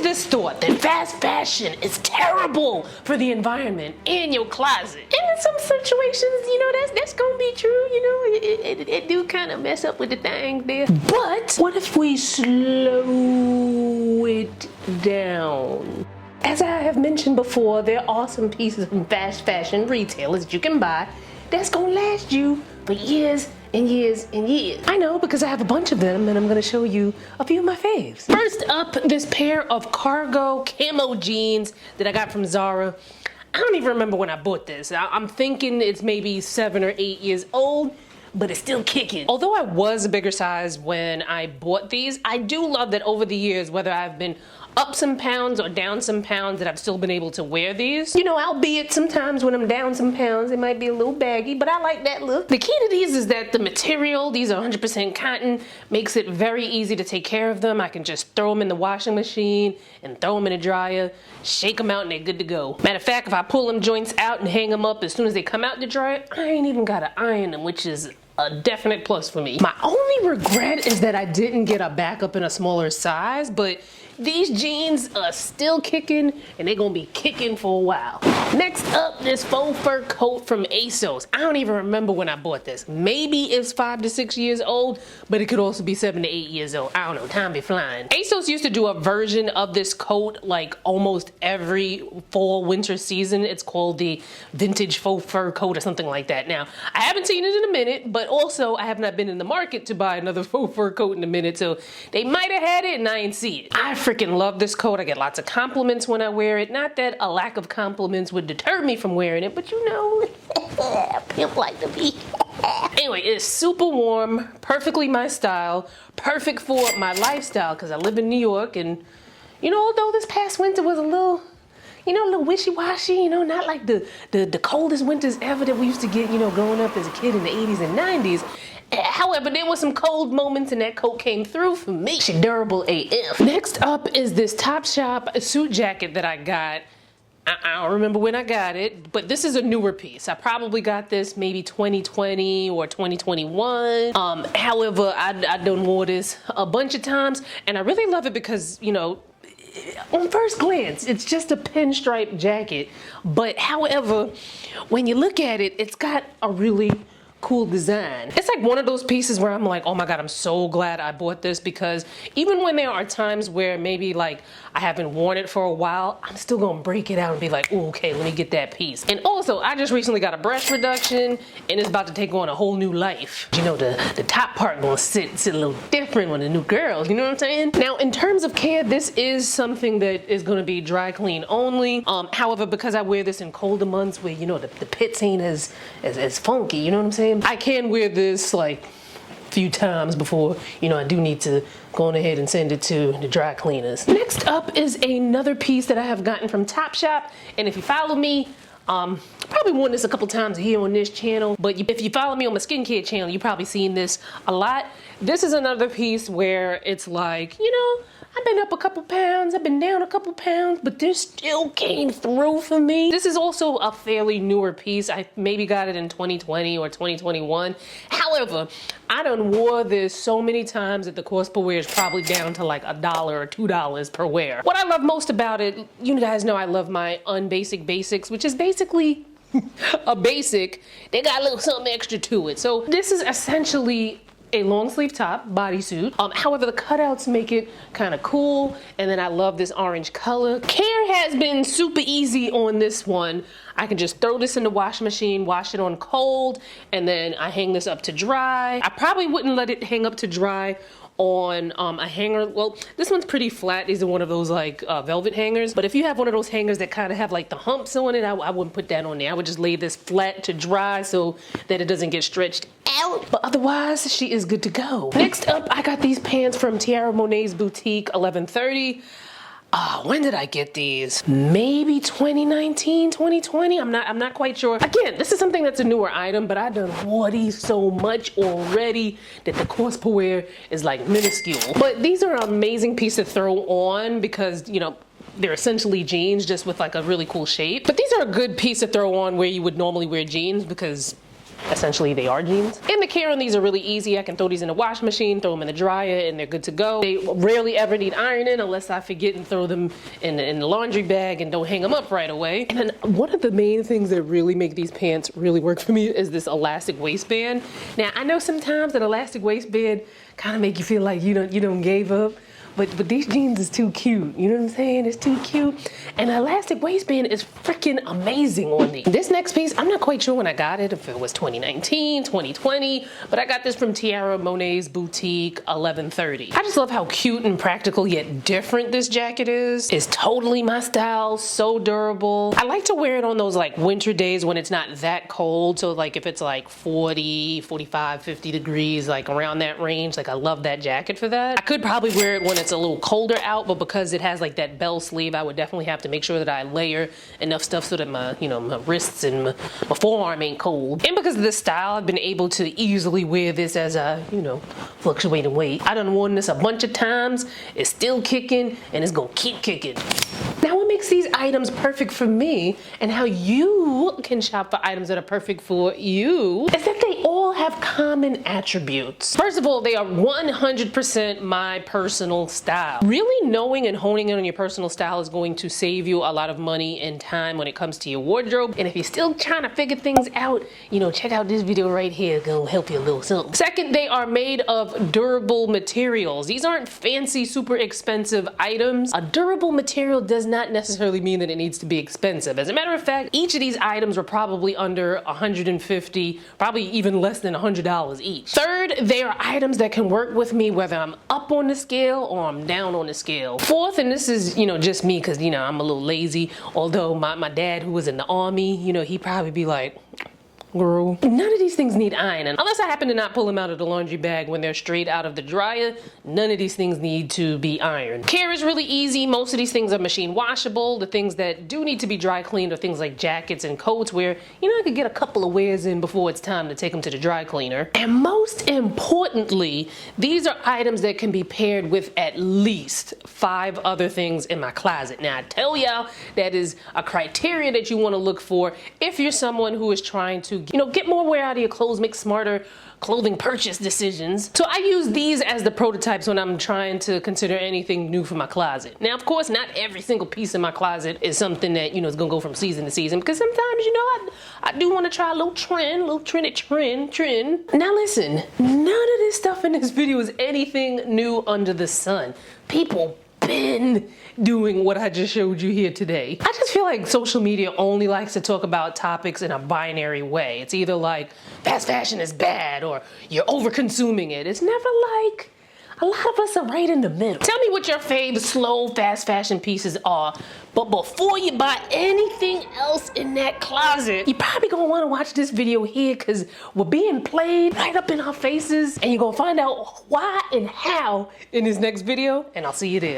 this thought that fast fashion is terrible for the environment and your closet. And in some situations, you know, that's gonna be true, you know, it do kind of mess up with the thing there. But what if we slow it down? As I have mentioned before, there are some pieces from fast fashion retailers that you can buy that's gonna last you for years and years and years. I know, because I have a bunch of them and I'm gonna show you a few of my faves. First up, this pair of cargo camo jeans that I got from Zara. I don't even remember when I bought this. I'm thinking it's maybe 7 or 8 years old, but it's still kicking. Although I was a bigger size when I bought these, I do love that over the years, whether I've been up some pounds or down some pounds, that I've still been able to wear these. You know, albeit sometimes when I'm down some pounds, it might be a little baggy, but I like that look. The key to these is that the material, these are 100% cotton, makes it very easy to take care of them. I can just throw them in the washing machine and throw them in the dryer, shake them out, and they're good to go. Matter of fact, if I pull them joints out and hang them up as soon as they come out the dryer, I ain't even gotta iron them, which is a definite plus for me. My only regret is that I didn't get a backup in a smaller size, but these jeans are still kicking and they're gonna be kicking for a while. Next up, this faux fur coat from ASOS. I don't even remember when I bought this. Maybe it's 5 to 6 years old, but it could also be 7 to 8 years old. I don't know, time be flying. ASOS used to do a version of this coat like almost every fall winter season. It's called the vintage faux fur coat or something like that. Now, I haven't seen it in a minute, but also I have not been in the market to buy another faux fur coat in a minute, so they might have had it and I ain't see it. I freaking love this coat. I get lots of compliments when I wear it. Not that a lack of compliments would deter me from wearing it, but you know, pimp like to be. Anyway, it's super warm, perfectly my style, perfect for my lifestyle because I live in New York, and you know, although this past winter was a little, you know, a little wishy-washy, you know, not like the coldest winters ever that we used to get, you know, growing up as a kid in the 80s and 90s. However, there were some cold moments and that coat came through for me. She durable AF. Next up is this Topshop suit jacket that I got. I don't remember when I got it, but this is a newer piece. I probably got this maybe 2020 or 2021. However, I done wore this a bunch of times and I really love it because, you know, on first glance, it's just a pinstripe jacket. But however, when you look at it, it's got a really cool design. It's like one of those pieces where I'm like, oh my God, I'm so glad I bought this, because even when there are times where maybe like I haven't worn it for a while, I'm still gonna break it out and be like, oh, okay, let me get that piece. And also, I just recently got a breast reduction and it's about to take on a whole new life. You know, the top part gonna sit a little different with the new girls, you know what I'm saying? Now, in terms of care, this is something that is gonna be dry clean only. However, because I wear this in colder months where, you know, the pits ain't as funky, you know what I'm saying? I can wear this like a few times before, you know, I do need to go on ahead and send it to the dry cleaners. Next up is another piece that I have gotten from Topshop, and if you follow me, probably worn this a couple times here on this channel, but if you follow me on my skincare channel, you've probably seen this a lot. This is another piece where it's like, you know, I've been up a couple pounds, I've been down a couple pounds, but this still came through for me. This is also a fairly newer piece. I maybe got it in 2020 or 2021. However, I done wore this so many times that the cost per wear is probably down to like $1 or $2 per wear. What I love most about it, you guys know I love my unbasic basics, which is basically a basic. They got a little something extra to it. So this is essentially a long sleeve top bodysuit. However, the cutouts make it kind of cool, and then I love this orange color. Care has been super easy on this one. I can just throw this in the washing machine, wash it on cold, and then I hang this up to dry. I probably wouldn't let it hang up to dry on a hanger. Well, this one's pretty flat. These are one of those like velvet hangers, but if you have one of those hangers that kind of have like the humps on it, I wouldn't put that on there. I would just lay this flat to dry so that it doesn't get stretched out, but otherwise she is good to go. Next up, I got these pants from Tiara Monet's boutique, 1130. When did I get these? Maybe 2019, 2020? I'm not quite sure. Again, this is something that's a newer item, but I done wore these so much already that the cost per wear is like minuscule. But these are an amazing piece to throw on because, you know, they're essentially jeans just with like a really cool shape. But these are a good piece to throw on where you would normally wear jeans because essentially they are jeans. And the care on these are really easy. I can throw these in the washing machine, throw them in the dryer, and they're good to go. They rarely ever need ironing unless I forget and throw them in the laundry bag and don't hang them up right away. And then one of the main things that really make these pants really work for me is this elastic waistband. Now I know sometimes an elastic waistband kind of make you feel like you don't gave up. But these jeans is too cute. You know what I'm saying? It's too cute. And the elastic waistband is freaking amazing on these. This next piece, I'm not quite sure when I got it, if it was 2019, 2020, but I got this from Tiara Monet's boutique 1130. I just love how cute and practical yet different this jacket is. It's totally my style, so durable. I like to wear it on those like winter days when it's not that cold. So like if it's like 40, 45, 50 degrees, like around that range, like I love that jacket for that. I could probably wear it when it's a little colder out, but because it has like that bell sleeve, I would definitely have to make sure that I layer enough stuff so that my, my wrists and my forearm ain't cold. And because of this style, I've been able to easily wear this as a, fluctuating weight. I done worn this a bunch of times. It's still kicking and it's gonna keep kicking. Now what makes these items perfect for me and how you can shop for items that are perfect for you is that they all have common attributes. First of all, they are 100% my personal style. Really knowing and honing in on your personal style is going to save you a lot of money and time when it comes to your wardrobe. And if you're still trying to figure things out, check out this video right here. It's gonna help you a little something. Second, they are made of durable materials. These aren't fancy, super expensive items. A durable material does not necessarily mean that it needs to be expensive. As a matter of fact, each of these items were probably under $150, probably even less than $100 each. Third, they are items that can work with me whether I'm up on the scale or I'm down on the scale. Fourth, and this is, just me because, I'm a little lazy, although my dad who was in the army, he'd probably be like, girl, none of these things need ironing. Unless I happen to not pull them out of the laundry bag when they're straight out of the dryer, none of these things need to be ironed. Care is really easy. Most of these things are machine washable. The things that do need to be dry cleaned are things like jackets and coats where, I could get a couple of wears in before it's time to take them to the dry cleaner. And most importantly, these are items that can be paired with at least 5 other things in my closet. Now I tell y'all that is a criteria that you want to look for if you're someone who is trying to get more wear out of your clothes, make smarter clothing purchase decisions. So I use these as the prototypes when I'm trying to consider anything new for my closet. Now, of course, not every single piece in my closet is something that, is gonna go from season to season, because sometimes, I do want to try a little trendy trend. Now listen, none of this stuff in this video is anything new under the sun. People been doing what I just showed you here today. I just feel like social media only likes to talk about topics in a binary way. It's either like fast fashion is bad or you're over consuming it. It's never like a lot of us are right in the middle. Tell me what your fave slow fast fashion pieces are, but before you buy anything else in that closet, you're probably gonna wanna watch this video here because we're being played right up in our faces and you're gonna find out why and how in this next video, and I'll see you there.